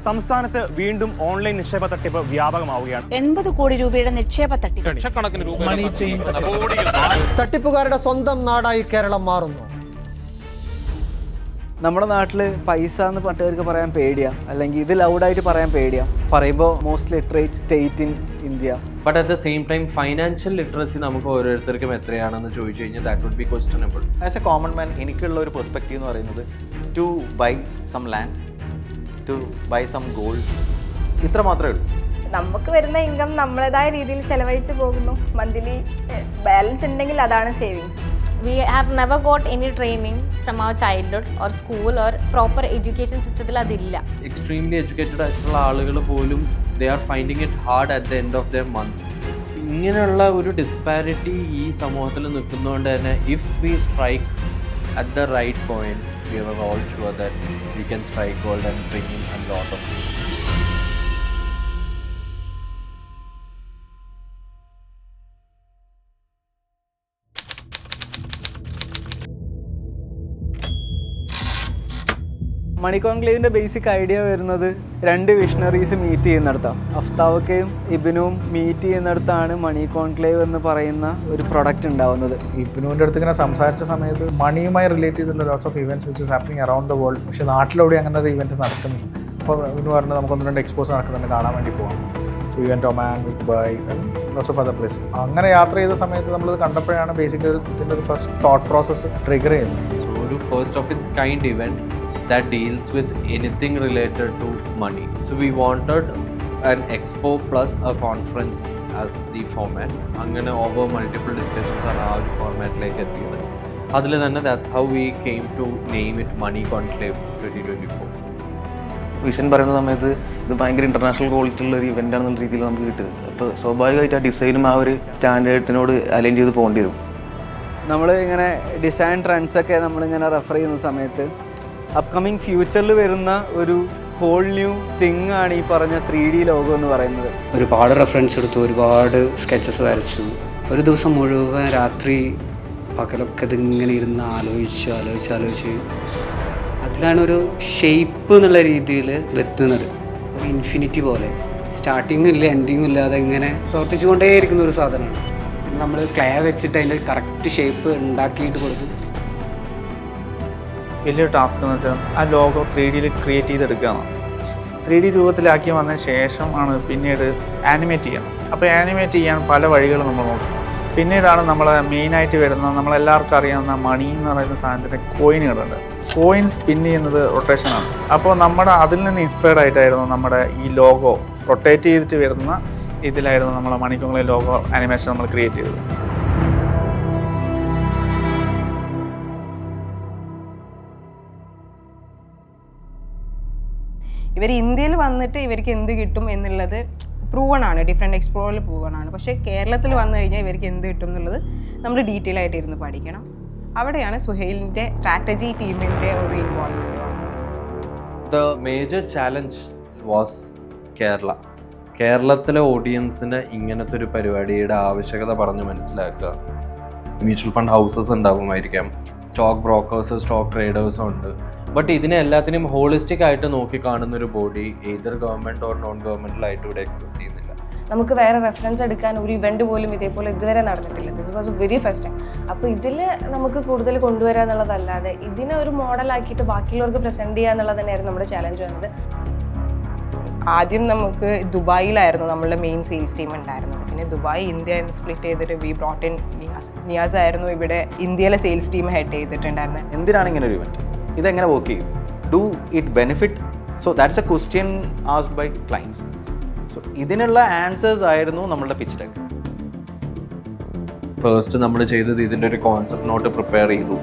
സംസ്ഥാനത്ത് വീണ്ടും ഓൺലൈൻ നിക്ഷേപ തട്ടിപ്പ് വ്യാപകമാവുകയാണ്. 80 കോടി രൂപയുടെ നിക്ഷേപ തട്ടിപ്പ്. ലക്ഷക്കണക്കിന് രൂപ തട്ടിപ്പുകാരുടെ സ്വന്തം നാടായി കേരളം മാറുന്നു. നമ്മുടെ നാട്ടിൽ പൈസ എന്ന് പട്ടവർക്ക് പറയാൻ പേടിയാണ്, അല്ലെങ്കിൽ ഇത് ലൗഡായിട്ട് പറയാൻ പേടിയാണ്. പറയുമ്പോൾ most literate state in India. But at the same time financial literacy നമുക്ക് ഓരോരുത്തർക്കും എത്രയാണെന്ന് ചോദിച്ചു കഴിഞ്ഞാൽ that would be questionable. As a common man എനിക്കുള്ള ഒരു പെർസ്പെക്റ്റീവ് എന്ന് പറയുന്നത് to buy some land, to buy some gold, ഇത്ര മാത്രമേ ഉള്ളൂ. നമുക്ക് വരുന്ന ഇൻകം നമ്മളേതായ രീതിയിൽ ചെലവഴിച്ച് പോകുന്നു. മന്ത്ലി ബാലൻസ് ഉണ്ടെങ്കിൽ അതാണ് savings. We have never got any training from our childhood or school or proper education system. അതില്ല. എക്സ്ട്രീംലി എഡ്യൂക്കേറ്റഡ് ആയിട്ടുള്ള ആളുകൾ പോലും they are finding it hard at the end of the month. ഇങ്ങനെയുള്ള ഒരു disparity ഈ സമൂഹത്തിൽ നിൽക്കുന്നതുകൊണ്ട് തന്നെ if we strike at the right point we are all sure that we can strike gold and bring in a lot of money കോൺക്ലേവിൻ്റെ basic idea വരുന്നത് 2 visionaries meet ചെയ്യുന്നിടത്താണ്. അഫ്താവക്കയും ഇബിനുവും മീറ്റ് ചെയ്യുന്നിടത്താണ് മണി കോൺക്ലേവ് എന്ന് പറയുന്ന ഒരു പ്രൊഡക്റ്റ് ഉണ്ടാവുന്നത്. ഇബിനുവിൻ്റെ അടുത്ത് ഇങ്ങനെ സംസാരിച്ച സമയത്ത് മണിയുമായി റിലേറ്റ് ചെയ്തിട്ടുള്ള lots of events which is happening around the world. പക്ഷേ നാട്ടിലൂടെ അങ്ങനെ ഒരു ഇവൻറ്റ് നടക്കുന്നില്ല. അപ്പോൾ ഇവന് പറഞ്ഞത് നമുക്കൊന്ന് 2 എക്സ്പോസ് നടക്കുന്നുണ്ട്, കാണാൻ വേണ്ടി പോകാം. We went Oman, Dubai, lots of other place. അങ്ങനെ യാത്ര ചെയ്ത സമയത്ത് നമ്മളത് കണ്ടപ്പോഴാണ് ബേസിക്കലി ഇതിൻ്റെ ഒരു ഫസ്റ്റ് തോട്ട് പ്രോസസ്സ് ട്രിഗർ ചെയ്യുന്നത്. സോ ഒരു first of its kind event that deals with anything related to money. So we wanted an expo plus a conference as the format. അങ്ങനെ over multiple discussions ആണ് ആ ഒരു ഫോർമാറ്റിലേക്ക് എത്തിയത്. അതിൽ തന്നെ that's how we came to name it Money Conclave 2024. Vision പറയുന്ന സമയത്ത് ഇത് ഭയങ്കര ഇൻ്റർനാഷണൽ ക്വാളിറ്റി ഉള്ള ഒരു ഇവൻ്റ് ആണെന്നുള്ള രീതിയിൽ നമുക്ക് കിട്ടുന്നത്. അപ്പോൾ സ്വാഭാവികമായിട്ട് ആ ഡിസൈനും ആ ഒരു സ്റ്റാൻഡേർഡ്സിനോട് അലൈൻ ചെയ്ത് പോകേണ്ടി വരും. നമ്മൾ ഇങ്ങനെ ഡിസൈൻ ട്രെൻഡ്സൊക്കെ നമ്മളിങ്ങനെ റെഫർ ചെയ്യുന്ന സമയത്ത് അപ്കമിങ് ഫ്യൂച്ചറിൽ വരുന്ന ഒരു ഹോൾ ന്യൂ തിങ് ആണ് ഈ പറഞ്ഞ 3D ലോഗോ എന്ന് പറയുന്നത്. ഒരുപാട് റെഫറൻസ് എടുത്തു, ഒരുപാട് സ്കെച്ചസ് വരച്ചു. ഒരു ദിവസം മുഴുവൻ രാത്രി പകലൊക്കെ ഇതിങ്ങനെ ഇരുന്ന് ആലോചിച്ച് അതിലാണ് ഒരു ഷേപ്പ് എന്നുള്ള രീതിയിൽ എത്തുന്നത്. ഒരു ഇൻഫിനിറ്റി പോലെ സ്റ്റാർട്ടിങ്ങും ഇല്ല എൻഡിങ്ങും ഇല്ലാതെ ഇങ്ങനെ പ്രവർത്തിച്ചു കൊണ്ടേയിരിക്കുന്ന ഒരു സാധനമാണ്. നമ്മൾ ക്ലേ വെച്ചിട്ട് അതിൻ്റെ കറക്റ്റ് ഷേപ്പ് ഉണ്ടാക്കിയിട്ട് കൊടുത്തു. വലിയൊരു ടാസ്ക് എന്ന് വെച്ചാൽ ആ ലോഗോ 3D ക്രിയേറ്റ് ചെയ്തെടുക്കുകയാണ്. 3D രൂപത്തിലാക്കി വന്നതിന് ശേഷം ആണ് പിന്നീട് ആനിമേറ്റ് ചെയ്യണം. അപ്പോൾ ആനിമേറ്റ് ചെയ്യാൻ പല വഴികളും നമ്മൾ നോക്കും. പിന്നീടാണ് നമ്മൾ മെയിനായിട്ട് വരുന്ന നമ്മളെല്ലാവർക്കും അറിയാവുന്ന മണി എന്ന് പറയുന്ന സാധനത്തിൻ്റെ കോയിനുകളുണ്ട്. കോയിൻ സ്പിൻ ചെയ്യുന്നത് റൊട്ടേഷനാണ്. അപ്പോൾ അതിൽ നിന്ന് ഇൻസ്പയർഡ് ആയിട്ടായിരുന്നു നമ്മുടെ ഈ ലോഗോ റൊട്ടേറ്റ് ചെയ്തിട്ട് വരുന്ന ഇതിലായിരുന്നു നമ്മളെ മണി കോൺക്ലേവ് ലോഗോ ആനിമേഷൻ നമ്മൾ ക്രിയേറ്റ് ചെയ്തത്. ഇവർ ഇന്ത്യയിൽ വന്നിട്ട് ഇവർക്ക് എന്ത് കിട്ടും എന്നുള്ളത് പ്രൂവണാണ്, ഡിഫറെൻറ്റ് എക്സ്പ്ലോറിൽ പ്രൂവണാണ്. പക്ഷേ കേരളത്തിൽ വന്നു കഴിഞ്ഞാൽ ഇവർക്ക് എന്ത് കിട്ടും എന്നുള്ളത് നമ്മൾ ഡീറ്റെയിൽ ആയിട്ട് ഇരുന്ന് പഠിക്കണം. അവിടെയാണ് സുഹൈലിൻ്റെ സ്ട്രാറ്റജി ടീമിൻ്റെ ഒരു ഇൻവോൾവ്മെൻറ്റ് വന്നത്. ദ മേജർ ചാലഞ്ച് വാസ് കേരളത്തിലെ ഓഡിയൻസിന് ഇങ്ങനത്തെ ഒരു പരിപാടിയുടെ ആവശ്യകത പറഞ്ഞ് മനസ്സിലാക്കുക. മ്യൂച്വൽ ഫണ്ട് ഹൗസസ് ഉണ്ടാകുമായിരിക്കാം, സ്റ്റോക്ക് ബ്രോക്കേഴ്സ്, സ്റ്റോക്ക് ട്രേഡേഴ്സും ഉണ്ട്. ബട്ട് ഇതിനെ എല്ലാത്തിനും ഹോളിസ്റ്റിക് ആയിട്ട് നോക്കി കാണുന്ന ഒരു ബോഡി ഏതൊരു ഗവൺമെൻറ് ഓർ നോൺ ഗവൺമെൻറ്റലായിട്ട് ഇവിടെ എക്സിസ്റ്റ് ചെയ്യുന്നില്ല. നമുക്ക് വേറെ റെഫറൻസ് എടുക്കാൻ ഒരു ഇവന്റ് പോലും ഇതേപോലെ ഇതുവരെ നടന്നിട്ടില്ല. This was very first time. അപ്പോൾ ഇതിൽ നമുക്ക് കൂടുതൽ കൊണ്ടുവരിക എന്നുള്ളതല്ലാതെ ഇതിനെ ഒരു മോഡലാക്കിയിട്ട് ബാക്കിയുള്ളവർക്ക് പ്രസൻറ്റ് ചെയ്യുക എന്നുള്ളത് തന്നെയായിരുന്നു നമ്മുടെ ചാലഞ്ച് വന്നത്. ആദ്യം നമുക്ക് ദുബായിലായിരുന്നു നമ്മളുടെ മെയിൻ സെയിൽസ് ടീം ഉണ്ടായിരുന്നത്. പിന്നെ ദുബായ് ഇന്ത്യ സ്പ്ലിറ്റ് ചെയ്തിട്ട് വി ബ്രോട്ട് ഇൻ നിയാസ് ആയിരുന്നു ഇവിടെ ഇന്ത്യയിലെ സെയിൽസ് ടീം ഹെഡ് ചെയ്തിട്ടുണ്ടായിരുന്നത്. എന്തിനാണ് ഇങ്ങനെ ഒരു ഇവൻറ്റ്? ഇതെങ്ങനെ വർക്ക് ചെയ്യും? Do it benefit? So that's a question asked by clients. So ഇതിനുള്ള ആൻസേഴ്സ് ആയിരുന്നു നമ്മളുടെ പിച്ച് ഡെക്ക്. ഫസ്റ്റ് നമ്മൾ ചെയ്തത് ഇതിൻ്റെ ഒരു കോൺസെപ്റ്റ് നോട്ട് പ്രിപ്പയർ ചെയ്തു.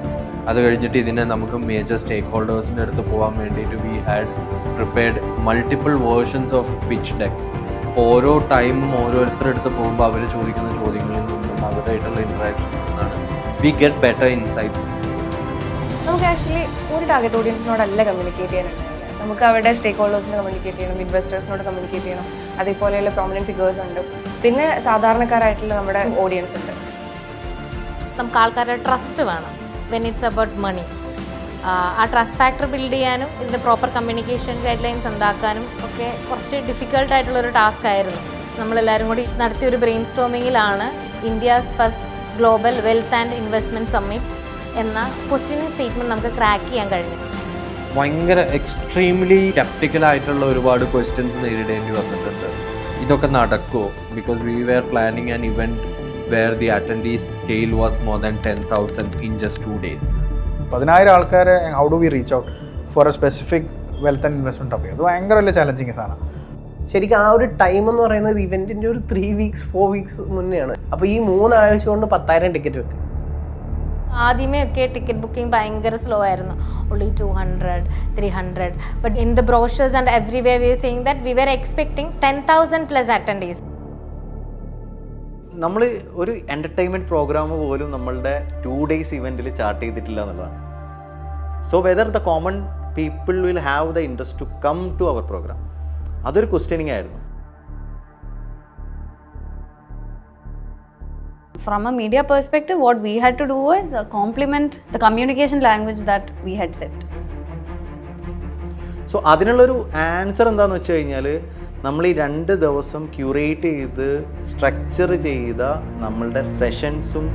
അത് കഴിഞ്ഞിട്ട് ഇതിനെ നമുക്ക് മേജർ സ്റ്റേക്ക് ഹോൾഡേഴ്സിൻ്റെ അടുത്ത് പോകാൻ വേണ്ടിയിട്ട് we had prepared multiple versions of pitch dex. അപ്പോൾ ഓരോ ടൈമും ഓരോരുത്തരുടെ അടുത്ത് പോകുമ്പോൾ അവർ ചോദിക്കുന്ന ചോദ്യങ്ങളിൽ നിന്നും അവരുമായിട്ടുള്ള ഇൻട്രാക്ഷനിൽ നിന്നാണ് വി ഗെറ്റ് ബെറ്റർ ഇൻസൈറ്റ്സ്. നമുക്ക് ആക്ച്വലി ഒരു ടാർഗറ്റ് ഓഡിയൻസിനോടല്ല കമ്മ്യൂണിക്കേറ്റ് ചെയ്യാനുണ്ടാവില്ല. നമുക്ക് അവരുടെ സ്റ്റേക്ക് ഹോൾഡേഴ്സിനെ കമ്മ്യൂണിക്കേറ്റ് ചെയ്യണം, ഇൻവെസ്റ്റേഴ്സിനോട് കമ്മ്യൂണിക്കേറ്റ് ചെയ്യണം, അതേപോലെയുള്ള പ്രോമിനൻറ്റ് ഫിഗേഴ്സ് ഉണ്ട്, പിന്നെ സാധാരണക്കാരായിട്ടുള്ള നമ്മുടെ ഓഡിയൻസ് ഉണ്ട്. നമുക്ക് ആൾക്കാരുടെ ട്രസ്റ്റ് വേണം വെൻ ഇറ്റ്സ് അബൌട്ട് മണി. ആ ട്രസ്റ്റ് ഫാക്ടർ ബിൽഡ് ചെയ്യാനും ഇതിൻ്റെ പ്രോപ്പർ കമ്മ്യൂണിക്കേഷൻ ഗൈഡ് ലൈൻസ് ഉണ്ടാക്കാനും ഒക്കെ കുറച്ച് ഡിഫിക്കൽട്ടായിട്ടുള്ളൊരു ടാസ്ക് ആയിരുന്നു. നമ്മളെല്ലാവരും കൂടി നടത്തിയൊരു ബ്രെയിൻ സ്റ്റോമിങ്ങിലാണ് India's first global wealth and investment summit എന്ന പൊസിഷനിങ് സ്റ്റേറ്റ്മെൻറ്റ് നമുക്ക് ക്രാക്ക് ചെയ്യാൻ കഴിഞ്ഞു. ഭയങ്കര എക്സ്ട്രീംലി സ്കെപ്റ്റിക്കലായിട്ടുള്ള ഒരുപാട് ക്വസ്റ്റ്യൻസ് നേരിടേണ്ടി വന്നിട്ടുണ്ട്. ഇതൊക്കെ നടക്കുമോ? Because we were planning an event where the attendees scale was more than 10,000 in just 2 days. 10,000 ആൾക്കാരെ how do we reach out for a specific wealth and investment topic? അത് ഭയങ്കര വലിയ ചാലഞ്ചിങ് സാധനം. ശരിക്കും ആ ഒരു ടൈം എന്ന് പറയുന്നത് ഇവൻറ്റിൻ്റെ ഒരു 3 weeks 4 weeks മുന്നെയാണ്. അപ്പോൾ ഈ 3 ആഴ്ച കൊണ്ട് 10,000 ടിക്കറ്റ് വെക്കും. ആദ്യമേ ഒക്കെ ടിക്കറ്റ് ബുക്കിംഗ് ഭയങ്കര സ്ലോ ആയിരുന്നു. only 200, 300. But in the brochures and everywhere we were saying that we were expecting 10,000 plus attendees. നമ്മൾ ഒരു എൻ്റർടൈൻമെൻറ്റ് പ്രോഗ്രാം പോലും നമ്മളുടെ 2 days ഇവൻറ്റിൽ ചാർട്ട് ചെയ്തിട്ടില്ല എന്നുള്ളതാണ്. So whether the common people will have the interest to come to our program, അതൊരു questioning ആയിരുന്നു. From a media perspective, what we had to do was complement the communication language that we had set. So അതിനുള്ളൊരു answer എന്താണെന്ന് വെച്ച് കഴിഞ്ഞാൽ നമ്മൾ ഈ 2 ദിവസം curate ചെയ്ത് സ്ട്രക്ചർ ചെയ്ത നമ്മളുടെ സെഷൻസും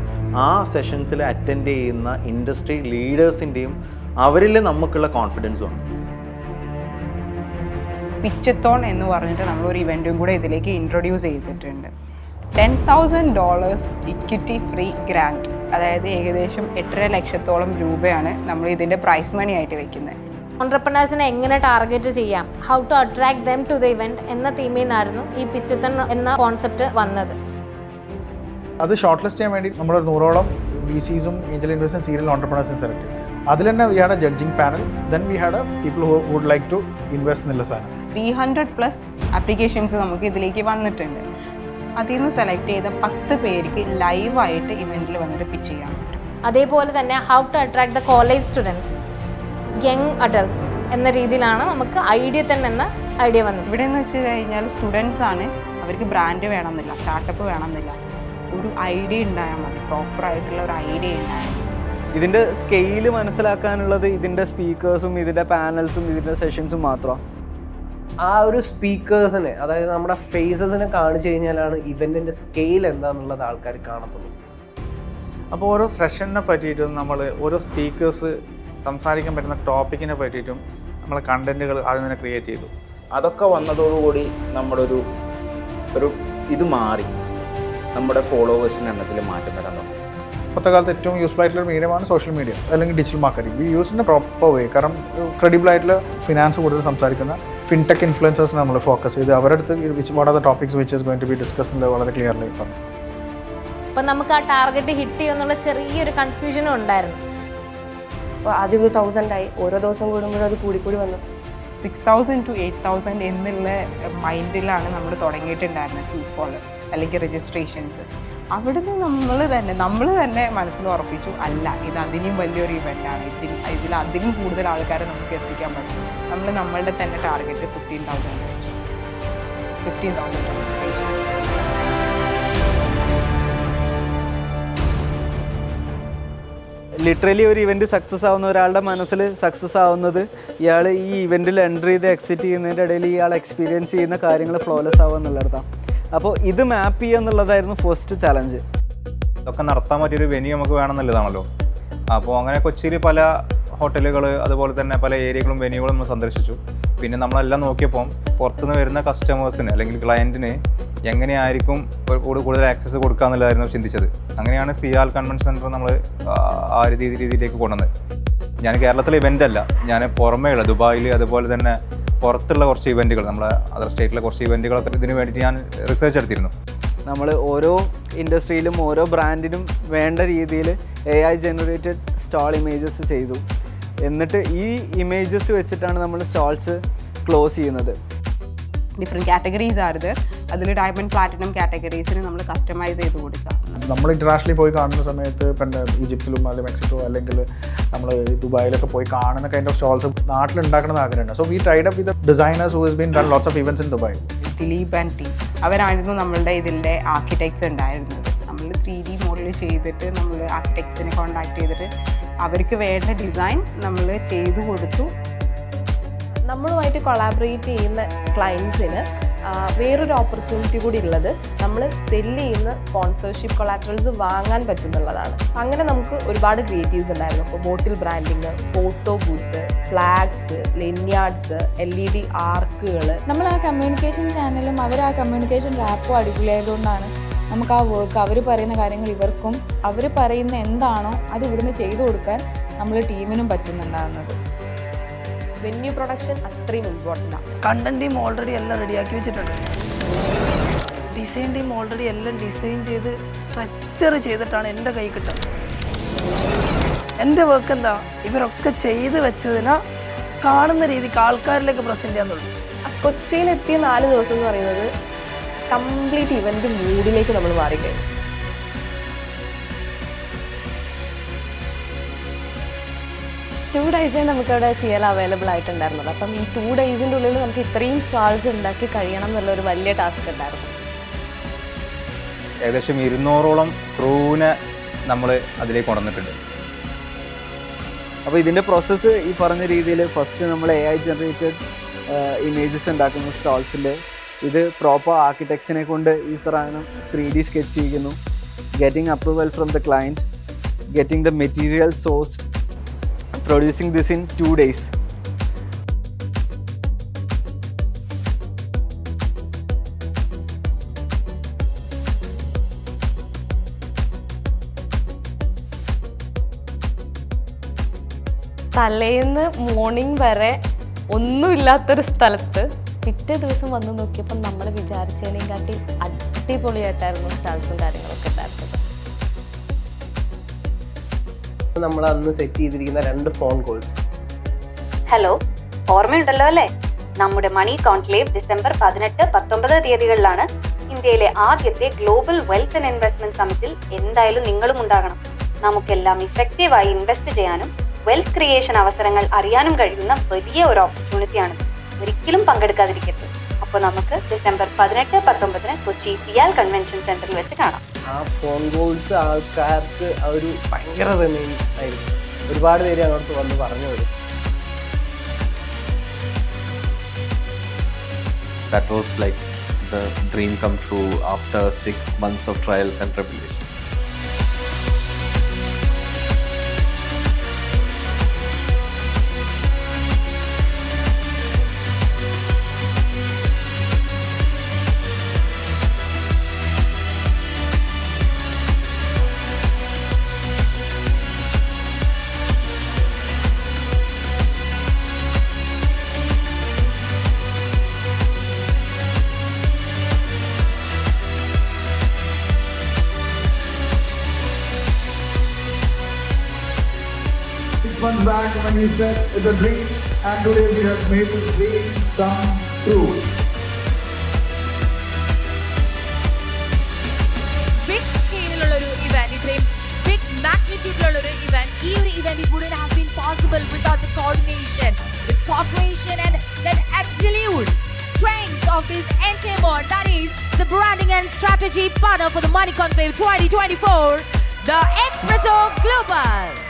ആ സെഷൻസിൽ അറ്റൻഡ് ചെയ്യുന്ന ഇൻഡസ്ട്രി ലീഡേഴ്സിൻ്റെയും അവരിൽ നമുക്കുള്ള കോൺഫിഡൻസുമാണ്. പിച്ചത്തോൺ എന്ന് പറഞ്ഞിട്ട് നമ്മളൊരു ഇവൻറ്റും കൂടെ ഇതിലേക്ക് ഇൻട്രൊഡ്യൂസ് ചെയ്തിട്ടുണ്ട്. $10,000 ഇക്വിറ്റി ഫ്രീ ഗ്രാൻഡ്, അതായത് ഏകദേശം 8.5 ലക്ഷത്തോളം രൂപയാണ് നമ്മൾ ഇതിൻ്റെ പ്രൈസ് മണി ആയിട്ട് വെക്കുന്നത്. ഓൺട്രപ്രണേഴ്സിനെ എങ്ങനെ ടാർഗറ്റ് ചെയ്യാം, how to attract them to the event എന്ന തീമിൽ നിന്നായിരുന്നു ഈ പിച്ചത്തൺ എന്ന കോൺസെപ്റ്റ് വന്നത്. അത് ഷോർട്ട് ലിസ്റ്റ് ചെയ്യാൻ വേണ്ടി നമ്മൾ 100ഓളം VCസും ഏഞ്ചൽ ഇൻവെസ്റ്റേഴ്സും സീരിയൽ ഓൺട്രപ്രണേഴ്സും സെലക്ട് ചെയ്തു. അതിൽ തന്നെ we had a judging panel, then we had a people who would like to invest എന്നുള്ള സാധനം. 300+ ആപ്ലിക്കേഷൻസ് നമുക്ക് ഇതിലേക്ക് വന്നിട്ടുണ്ട്. അതിൽ നിന്ന് സെലക്ട് ചെയ്ത 10 പേർക്ക് ലൈവായിട്ട് ഇവൻറ്റിൽ വന്നിട്ട് പിച്ച് ചെയ്യാൻ പറ്റും. അതേപോലെ തന്നെ how to attract the college students, young adults എന്ന രീതിയിലാണ് നമുക്ക് ഐഡിയ തന്നെ എന്ന ഐഡിയ വന്നത്. ഇവിടെ എന്ന് വെച്ച് കഴിഞ്ഞാൽ സ്റ്റുഡൻസ് ആണ്, അവർക്ക് ബ്രാൻഡ് വേണമെന്നില്ല, സ്റ്റാർട്ടപ്പ് വേണമെന്നില്ല, ഒരു ഐഡിയ ഉണ്ടായാൽ മതി, പ്രോപ്പറായിട്ടുള്ള ഒരു ഐഡിയ ഉണ്ടായാൽ മതി. ഇതിൻ്റെ സ്കെയില് മനസ്സിലാക്കാനുള്ളത് ഇതിൻ്റെ സ്പീക്കേഴ്സും ഇതിൻ്റെ പാനൽസും ഇതിൻ്റെ സെഷൻസും മാത്രമാണ്. ആ ഒരു സ്പീക്കേഴ്സിനെ, അതായത് നമ്മുടെ ഫേസസിനെ കാണിച്ചു കഴിഞ്ഞാലാണ് ഇവൻറ്റിൻ്റെ സ്കെയിൽ എന്താണെന്നുള്ളത് ആൾക്കാർ കാണത്തുള്ളൂ. അപ്പോൾ ഓരോ സെഷനെ പറ്റിയിട്ടും നമ്മൾ ഓരോ സ്പീക്കേഴ്സ് സംസാരിക്കാൻ പറ്റുന്ന ടോപ്പിക്കിനെ പറ്റിയിട്ടും നമ്മൾ കണ്ടൻറ്റുകൾ അതിൽ നിന്ന് ക്രിയേറ്റ് ചെയ്തു. അതൊക്കെ വന്നതോടുകൂടി നമ്മുടെ ഒരു ഇത് മാറി, നമ്മുടെ ഫോളോവേഴ്സിൻ്റെ എണ്ണത്തിൽ മാറ്റം വരാൻ തുടങ്ങി. ഇപ്പോഴത്തെ കാലത്ത് ഏറ്റവും യൂസ്ഫുൾ ആയിട്ടുള്ള മീഡിയമാണ് സോഷ്യൽ മീഡിയ അല്ലെങ്കിൽ digital marketing. We use in A proper വേ. കാരണം ക്രെഡിബിൾ ആയിട്ടുള്ള ഫിനാൻസ് കൂടുതൽ സംസാരിക്കുന്ന ഫിൻടെക് ഇൻഫ്ലുവൻസേഴ്സിനെ നമ്മൾ ഫോക്കസ് ചെയ്ത് അവരുടെ അടുത്ത് what are the topics which is going to be discuss എന്നുള്ളത് വളരെ ക്ലിയർലി പറഞ്ഞു. അപ്പം നമുക്ക് ആ ടാർഗറ്റ് ഹിറ്റ് ചെയ്യുമെന്നുള്ള ചെറിയൊരു കൺഫ്യൂഷനും ഉണ്ടായിരുന്നു. അപ്പോൾ ആദ്യം 1,000 ആയി, ഓരോ ദിവസം കൂടുമ്പോഴും അത് കൂടിക്കൂടി വന്നു. 6,000 to 8,000 എന്നുള്ള മൈൻഡിലാണ് നമ്മൾ തുടങ്ങിയിട്ടുണ്ടായിരുന്നത് ഫുട്ബോൾ അല്ലെങ്കിൽ രജിസ്ട്രേഷൻസ്. അവിടുന്ന് നമ്മൾ തന്നെ മനസ്സിൽ ഉറപ്പിച്ചു, അല്ല ഇത് അതിനും വലിയൊരു ഇവൻ്റാണ്, ഇതിൽ അതിലും കൂടുതൽ ആൾക്കാരെ നമുക്ക് എത്തിക്കാൻ പറ്റും. നമ്മൾ നമ്മളുടെ തന്നെ ടാർഗറ്റ് 15,000 വെച്ചു. 15,000 രജിസ്ട്രേഷൻസ്. ലിറ്ററലി ഒരു ഇവൻറ്റ് സക്സസ് ആവുന്ന ഒരാളുടെ മനസ്സിൽ സക്സസ് ആവുന്നത് ഇയാൾ ഈ ഇവൻറ്റിൽ എൻ്റർ ചെയ്ത് എക്സിറ്റ് ചെയ്യുന്നതിൻ്റെ ഇടയിൽ ഇയാൾ എക്സ്പീരിയൻസ് ചെയ്യുന്ന കാര്യങ്ങൾ ഫ്ലോലെസ് ആവുക എന്നുള്ളതാണ്. അപ്പോൾ ഇത് മാപ്പ് ചെയ്യുക എന്നുള്ളതായിരുന്നു ഫസ്റ്റ് ചലഞ്ച്. ഇതൊക്കെ നടത്താൻ പറ്റിയൊരു വെന്യൂ നമുക്ക് വേണമെന്നുള്ളതാണല്ലോ. അപ്പോൾ അങ്ങനെ കൊച്ചിയിൽ പല ഹോട്ടലുകൾ അതുപോലെ തന്നെ പല ഏരിയകളും വെന്യൂകളും നമ്മൾ സന്ദർശിച്ചു. പിന്നെ നമ്മളെല്ലാം നോക്കിയപ്പോൾ പുറത്തുനിന്ന് വരുന്ന കസ്റ്റമേഴ്സിന് അല്ലെങ്കിൽ ക്ലയൻറ്റിന് എങ്ങനെയായിരിക്കും കൂടുതൽ ആക്സസ് കൊടുക്കുക എന്നുള്ളതായിരുന്നു ചിന്തിച്ചത്. അങ്ങനെയാണ് സിയാൽ കൺവെൻഷൻ സെൻറ്റർ നമ്മൾ ആ രീതിയിലേക്ക് കൊണ്ടുവന്നത്. ഞാൻ കേരളത്തിലെ ഇവൻ്റ് അല്ല, ഞാൻ പുറമേയുള്ള ദുബായിൽ അതുപോലെ തന്നെ പുറത്തുള്ള കുറച്ച് ഇവൻറ്റുകൾ, നമ്മുടെ അതർ സ്റ്റേറ്റിലെ കുറച്ച് ഇവൻറ്റുകളൊക്കെ ഇതിന് വേണ്ടിയിട്ട് ഞാൻ റിസർച്ച് എടുത്തിരുന്നു. നമ്മൾ ഓരോ ഇൻഡസ്ട്രിയിലും ഓരോ ബ്രാൻഡിനും വേണ്ട രീതിയിൽ AI ജനറേറ്റഡ് സ്റ്റാൾ ഇമേജസ് ചെയ്തു. എന്നിട്ട് ഈ ഇമേജസ് വെച്ചിട്ടാണ് നമ്മൾ സ്റ്റാൾസ് ക്ലോസ് ചെയ്യുന്നത്. ഡിഫറെൻറ്റ് കാറ്റഗറീസ് ആണിത്. അതിൽ ഡയമണ്ട് പ്ലാറ്റിനം കാറ്റഗറീസിന് നമ്മൾ കസ്റ്റമൈസ് ചെയ്ത് കൊടുക്കാം. നമ്മൾ ഇൻ്റർനാഷണലി പോയി കാണുന്ന സമയത്ത് ഇപ്പം ഈജിപ്തിലും അല്ലെങ്കിൽ മെക്സിക്കോ അല്ലെങ്കിൽ നമ്മൾ ദുബായിലൊക്കെ പോയി കാണുന്ന കൈൻഡ് ഓഫ് സ്റ്റോൾസ് നാട്ടിലുണ്ടാക്കണമെന്ന് ആഗ്രഹമുണ്ട്. So we tied up with designers who has been done lots of events in Dubai. Dileep and team അവരായിരുന്നു നമ്മളുടെ ഇതിൻ്റെ ആർക്കിടെക്ട്സ് ഉണ്ടായിരുന്നത്. നമ്മൾ 3D മോഡൽ ചെയ്തിട്ട് നമ്മൾ ആർക്കിടെക്ട്സിനെ കോൺടാക്ട് ചെയ്തിട്ട് അവർക്ക് വേണ്ട ഡിസൈൻ നമ്മൾ ചെയ്തു കൊടുത്തു. നമ്മളുമായിട്ട് കൊളാബറേറ്റ് ചെയ്യുന്ന ക്ലയൻസിന് വേറൊരു ഓപ്പർച്യൂണിറ്റി കൂടി ഉള്ളത് നമ്മൾ സെല്ല് ചെയ്യുന്ന സ്പോൺസർഷിപ്പ് കൊളാറ്ററൽസ് വാങ്ങാൻ പറ്റുന്നുള്ളതാണ്. അങ്ങനെ നമുക്ക് ഒരുപാട് ക്രിയേറ്റീവ്സ് ഉണ്ടായിരുന്നു. അപ്പോൾ bottle branding, photo booth, flags, lanyards, LED ആർക്കുകൾ. നമ്മൾ ആ കമ്മ്യൂണിക്കേഷൻ ചാനലും അവർ ആ കമ്മ്യൂണിക്കേഷൻ റാപ്പും അടിപൊളിയായതുകൊണ്ടാണ് നമുക്ക് ആ വർക്ക്, അവർ പറയുന്ന കാര്യങ്ങൾ ഇവർക്കും അവർ പറയുന്ന എന്താണോ അത് ഇവിടുന്ന് ചെയ്തു കൊടുക്കാൻ നമ്മൾ ടീമിനും പറ്റുന്നുണ്ടാകുന്നത്. വെന്യൂ പ്രൊഡക്ഷൻ അത്രയും ഇമ്പോർട്ടൻ്റ് ആണ്. കണ്ടന്റ് ടീം ഓൾറെഡി എല്ലാം റെഡിയാക്കി വെച്ചിട്ടുണ്ട്. ഡിസൈൻ ടീം ഓൾറെഡി എല്ലാം ഡിസൈൻ ചെയ്ത് സ്ട്രക്ചർ ചെയ്തിട്ടാണ് എൻ്റെ കൈ കിട്ടുന്നത്. എൻ്റെ വർക്ക് എന്താ, ഇവരൊക്കെ ചെയ്ത് വെച്ചതിനെ കാണുന്ന രീതിക്ക് ആൾക്കാരിലേക്ക് പ്രസൻറ്റ് ചെയ്യാൻ തുടങ്ങി. കൊച്ചിയിലെത്തിയ 4 ദിവസം എന്ന് പറയുന്നത് കംപ്ലീറ്റ് ഇവന്റ് മൂഡിലേക്ക് നമ്മൾ മാറിക്കഴിഞ്ഞു. ടു ഡേയ്സേ നമുക്കവിടെ CL അവൈലബിൾ ആയിട്ടുണ്ടായിരുന്നത്. അപ്പം ഈ 2 ഡേയ്സിൻ്റെ ഉള്ളിൽ നമുക്ക് ഇത്രയും സ്റ്റാൾസ് ഉണ്ടാക്കി കഴിയണം എന്നുള്ളൊരു വലിയ ടാസ്ക് ഉണ്ടായിരുന്നു. ഏകദേശം 200ഓളം ക്രൂവിനെ നമ്മൾ അതിലേക്ക് കൊണ്ടുവന്നിട്ടുണ്ട്. അപ്പോൾ ഇതിൻ്റെ പ്രോസസ്സ് ഈ പറഞ്ഞ രീതിയിൽ ഫസ്റ്റ് നമ്മൾ AI ജനറേറ്റഡ് ഇമേജസ് ഉണ്ടാക്കുന്ന സ്റ്റാൾസിൽ ഇത് പ്രോപ്പർ ആർക്കിടെക്ട്സിനെ കൊണ്ട് ഈ സാധനം 3D സ്കെച്ച് ചെയ്യുന്നു, getting approval from the client, getting the material sourced, producing this in 2 days. തലേന്ന് മോർണിംഗ് വരെ ഒന്നുമില്ലാത്തൊരു സ്ഥലത്ത് പിറ്റേ ദിവസം വന്ന് നോക്കിയപ്പോൾ നമ്മൾ വിചാരിച്ചതിനെയും കാട്ടി അടിപൊളിയായിട്ടായിരുന്നു സ്റ്റാൾസും കാര്യങ്ങളൊക്കെ ഉണ്ടായിരുന്നത്. നമ്മൾ അന്ന് സെറ്റ് ചെയ്തിരിക്കുന്ന 2 ഫോൺ കോൾസ്. ഹലോ, ഓർമ്മയുണ്ടല്ലോ അല്ലേ? നമ്മുടെ മണി കോൺക്ലേവ് ഡിസംബർ 18, 19 തീയതികളിലാണ്. ഇന്ത്യയിലെ ആദ്യത്തെ ഗ്ലോബൽ വെൽത്ത് ആൻഡ് ഇൻവെസ്റ്റ്മെന്റ് സമ്മിറ്റിൽ എന്തായാലും നിങ്ങളും ഉണ്ടാകണം. നമുക്കെല്ലാം ഇഫക്റ്റീവായി ഇൻവെസ്റ്റ് ചെയ്യാനും വെൽത്ത് ക്രിയേഷൻ അവസരങ്ങൾ അറിയാനും കഴിയുന്ന വലിയ ഒരു ഓപ്പർച്യൂണിറ്റിയാണിത്. ഒരിക്കലും പങ്കെടുക്കാതിരിക്കരുത്. അപ്പോൾ നമുക്ക് ഡിസംബർ 18, 19 കൊച്ചി സിയാൽ കൺവെൻഷൻ സെന്ററിൽ വെച്ച് കാണാം. ആ ഫോൺ കോൾസ് ആൾക്കാർക്ക് ഒരു ഭയങ്കര റിമൈൻ ആയിരുന്നു. ഒരുപാട് പേര് അങ്ങോട്ട് വന്ന് പറഞ്ഞു വരും. That was like the dream come true after 6 months of trials and tribulations. Months back when he said it's a dream, and today we have made this dream come true. Big scale ഒരു event, ഇത്രയും big magnitude ഒരു event, ഈ ഒരു event it wouldn't have been possible without the coordination, with cooperation and that absolute strength of this endeavor, that is the branding and strategy partner for the Money Conclave 2024, the Expresso Global.